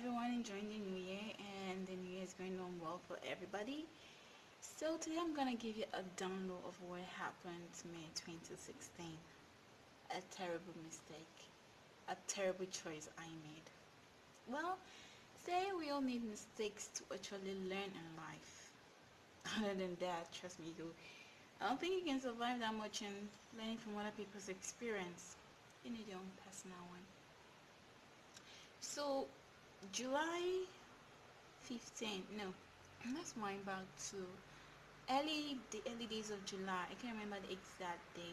everyone enjoying the new year, and the new year is going on well for everybody. So today I'm gonna give you a download of what happened to me in 2016. A terrible mistake, a terrible choice I made. Well, today we all make mistakes to actually learn in life. Other than that, trust me, I don't think you can survive that much in learning from other people's experience. You need your own personal one. So July 15, no, let's wind back to the early days of July. I can't remember the exact day.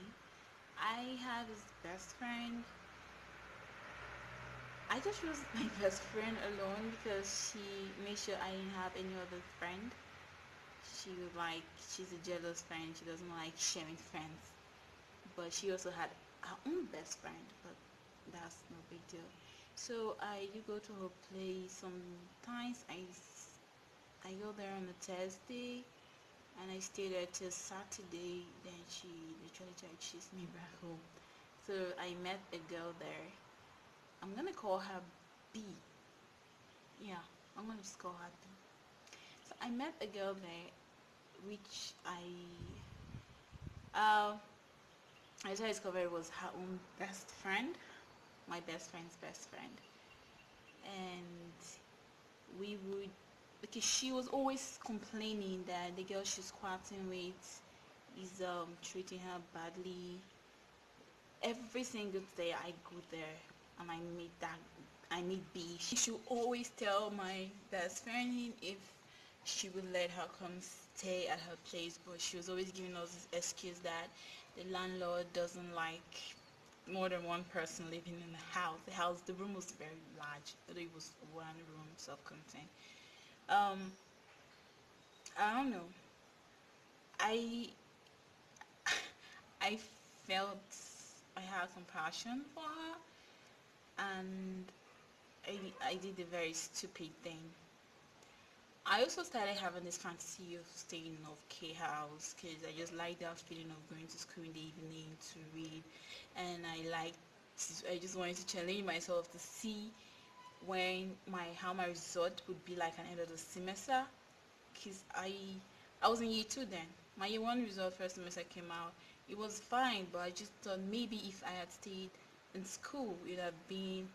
I have his best friend. I just chose my best friend alone because she made sure I didn't have any other friend. She was like, she's a jealous friend. She doesn't like sharing friends. But she also had her own best friend, but that's no big deal. So I do go to her place sometimes. I go there on a Thursday and I stayed there till Saturday. Then she literally tried to chase me back home. So I met a girl there. I'm gonna call her B. Yeah, I'm gonna just call her B. So I met a girl there, which uh, I discovered was her own best friend, my best friend's best friend, and we would because she was always complaining that the girl she's squatting with is treating her badly. Every single day I go there and I meet B. She should always tell my best friend if she would let her come stay at her place, but she was always giving us this excuse that the landlord doesn't like more than one person living in the house. The room was very large, although it was one room self-contained. Um, I don't know. I I felt I had compassion for her, and I did a very stupid thing. I also started having this fantasy of staying in of K house because I just like that feeling of going to school in the evening to read, and I just wanted to challenge myself to see when my how my result would be like at the end of the semester. Because I was in year two then. My year one result first semester came out. It was fine, but I just thought maybe if I had stayed in school, it would have been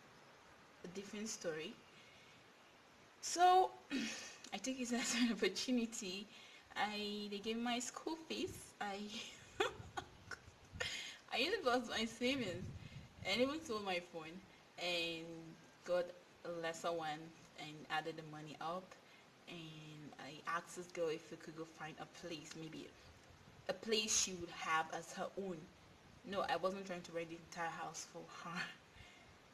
a different story. So I took it as an opportunity. They gave me my school fees. I used it was my savings, and even sold my phone and got a lesser one and added the money up. And I asked this girl if we could go find a place, maybe a place she would have as her own. No, I wasn't trying to rent the entire house for her.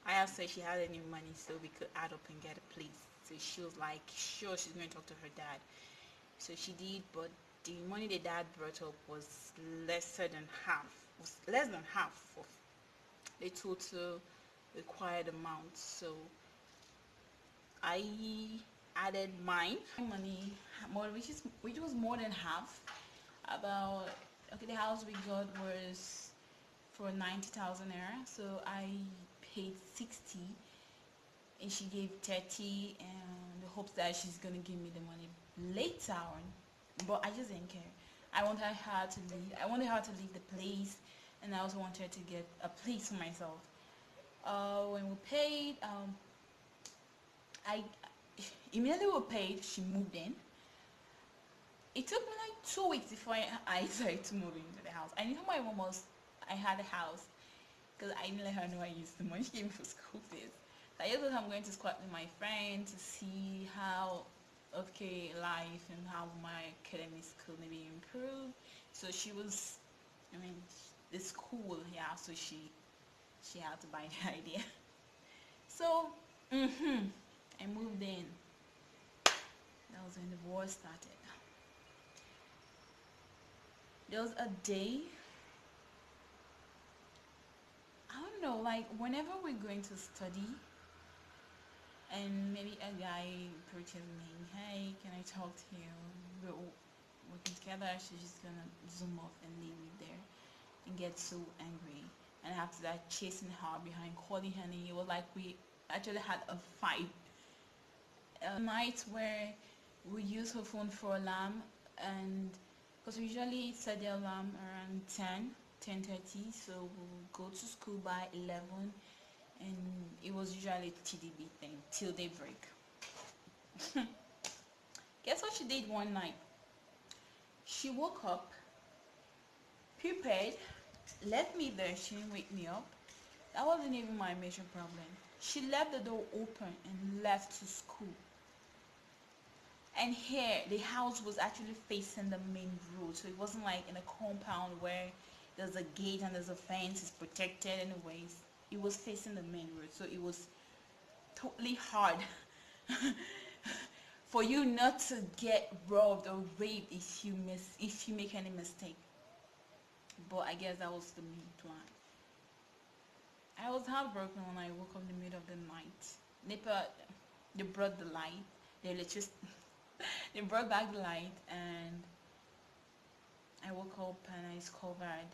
I asked her if she had any money so we could add up and get a place. So she was like, sure, she's going to talk to her dad. So she did, but the money the dad brought up was lesser than half. Was less than half of the total required amount. So I added mine money more, which was more than half. About okay, the house we got was for 90,000 naira. So I paid 60 and she gave 30 and the hopes that she's gonna give me the money later on. But I just didn't care. I wanted her to leave the place, and I also wanted her to get a place for myself. When we paid, I immediately we paid. She moved in. It took me like 2 weeks before I decided to move into the house. I knew my mom was. I had a house because I didn't let her know I used the money she gave me for school fees. So I just thought I'm going to squat with my friend to see how okay life and how my academics could maybe improve. So she was, I mean, the school, yeah. So she had to buy the idea. So, I moved in. That was when the war started. There was a day, I don't know, like whenever we're going to study, and maybe a guy approaches me, hey, can I talk to you? We're working together. She's just gonna zoom off and leave me there and get so angry. And after that, chasing her behind, calling her name. It was like we actually had a fight. night where we use her phone for alarm, and because we usually set the alarm around 10:30, so we'll go to school by 11, and it was usually a TDB thing till daybreak. Guess what she did one night? She woke up, prepared, left me there. She didn't wake me up. That wasn't even my major problem. She left the door open and left to school. And here, the house was actually facing the main road, so it wasn't like in a compound where there's a gate and there's a fence, it's protected anyways. It was facing the main road, so it was totally hard for you not to get robbed or raped if you make any mistake. But I guess that was the main plan. I was heartbroken when I woke up in the middle of the night. NEPA, they brought the light, the electricity. They brought back the light, and I woke up and I discovered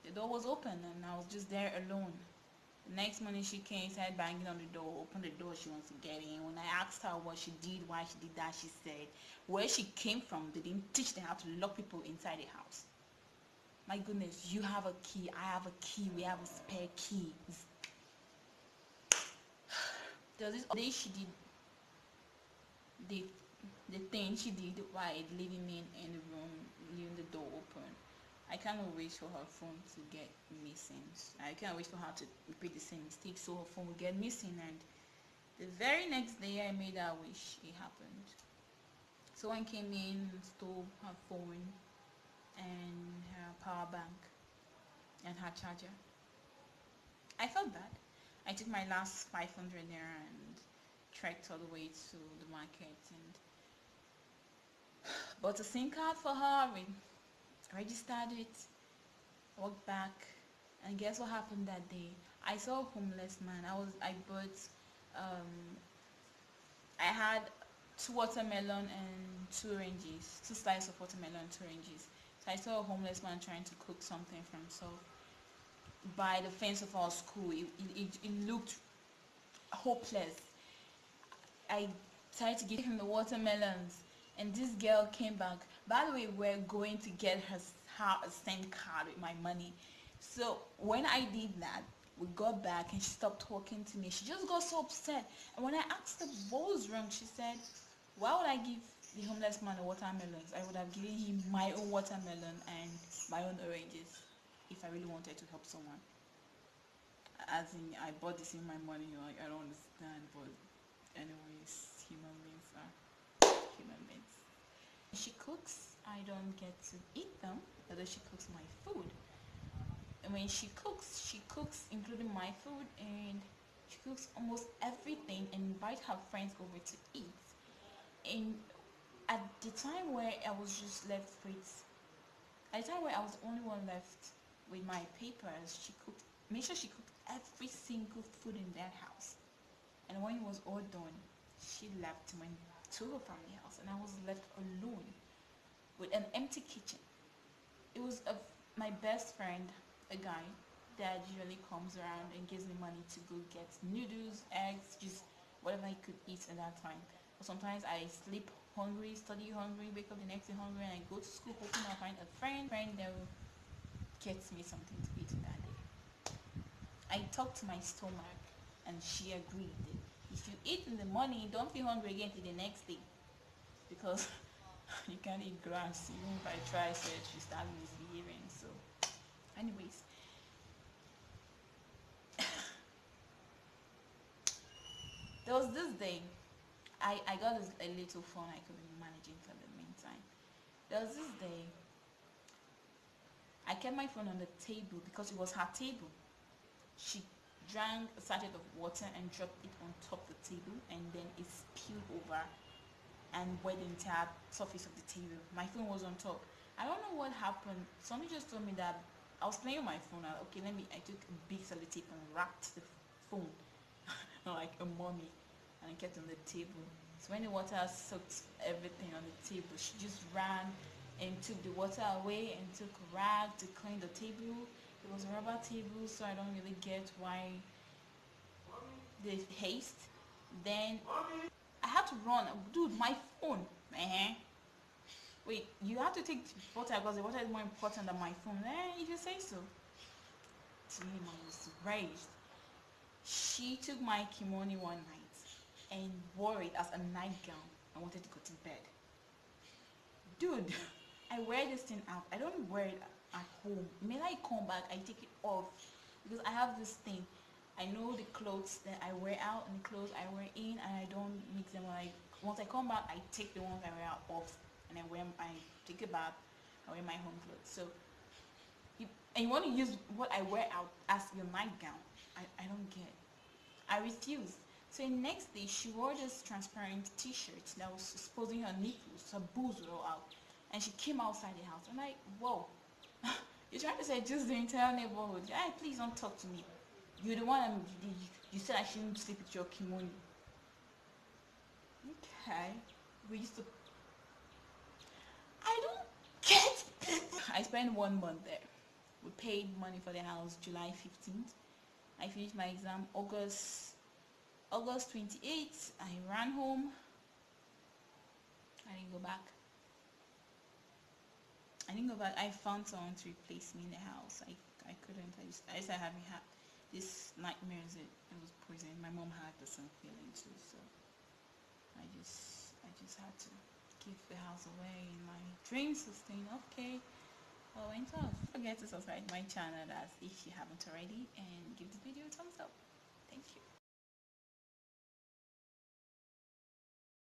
the door was open and I was just there alone. The next morning she came, started banging on the door, opened the door, she wants to get in. When I asked her what she did, why she did that, she said where she came from, they didn't teach them how to lock people inside the house. My goodness, you have a key, I have a key, we have a spare key. There was this day she did the thing she did while leaving me in the room, leaving the door open. I cannot wait for her phone to get missing. I can't wait for her to repeat the same mistake so her phone will get missing. And the very next day I made her wish, it happened. Someone came in and stole her phone and her power bank and her charger. I felt bad. I took my last 500 naira and trekked all the way to the market and bought a SIM card for her. We registered it, walked back, and guess what happened that day? I saw a homeless man. I had 2 watermelon and 2 oranges, 2 slices of watermelon and 2 oranges. So I saw a homeless man trying to cook something for himself by the fence of our school. It looked hopeless. I tried to give him the watermelons, and this girl came back. By the way, we're going to get her SIM card with my money. So when I did that, we got back and she stopped talking to me. She just got so upset. And when I asked her what was wrong, she said, why would I give the homeless man the watermelons? I would have given him my own watermelon and my own oranges if I really wanted to help someone. As in, I bought this in my money, like, I don't understand, but anyways, human beings are human beings. She cooks, I don't get to eat them, although she cooks my food. And when she cooks including my food, and she cooks almost everything and invite her friends over to eat. And at the time where I was just left with, at the time where I was the only one left with my papers, made sure she cooked every single food in that house. And when it was all done, she left, went to her family house, and I was left alone with an empty kitchen. It was my best friend, a guy that usually comes around and gives me money to go get noodles, eggs, just whatever I could eat at that time. But sometimes I sleep hungry, study hungry, wake up the next day hungry, and I go to school hoping I'll find a friend that will get me something to eat that day. I talked to my stomach, and she agreed that if you eat in the morning, don't feel hungry again till the next day, because you can't eat grass. Even if I try, so she start misbehaving. So anyways, there was this day I got a little phone I could be managing for the meantime. There was this day I kept my phone on the table because it was her table. She drank a sachet of water and dropped it on top of the table, and then it spilled over and wet the entire surface of the table. My phone was on top. I don't know what happened. Somebody just told me that I was playing with my phone. I took a big sellotape and wrapped the phone like a mummy, and I kept it on the table. So when the water soaked everything on the table, she just ran and took the water away and took a rag to clean the table. It was a rubber table, so I don't really get why the haste. Then I had to run. Dude, my phone. Wait, you have to take water because the water is more important than my phone. If you say so. Tim, I was raised. She took my kimono one night and wore it as a nightgown and wanted to go to bed. Dude, I wear this thing out. I don't wear it at home. When I come back, I take it off because I have this thing. I know the clothes that I wear out and the clothes I wear in, and I don't mix them. Like once I come back, I take the ones I wear out off, and I take a bath. I wear my home clothes. So, and you want to use what I wear out as your nightgown? I don't get it. I refused. So the next day, she wore this transparent T-shirt that was exposing her nipples, her boobs were all out, and she came outside the house. I'm like, whoa, you're trying to say just the entire neighborhood? Hey, please don't talk to me. You're the one. You said I shouldn't sleep with your kimono. Okay, we used to. I don't get it. I spent 1 month there. We paid money for the house July 15th. I finished my exam August 28th. I ran home. I didn't go back. I found someone to replace me in the house. I couldn't. I just having had this nightmares. It was poison. My mom had the same feeling too. So I just had to give the house away. And my dreams sustained. Okay. Oh, and so don't forget to subscribe to my channel as if you haven't already, and give the video a thumbs up. Thank you.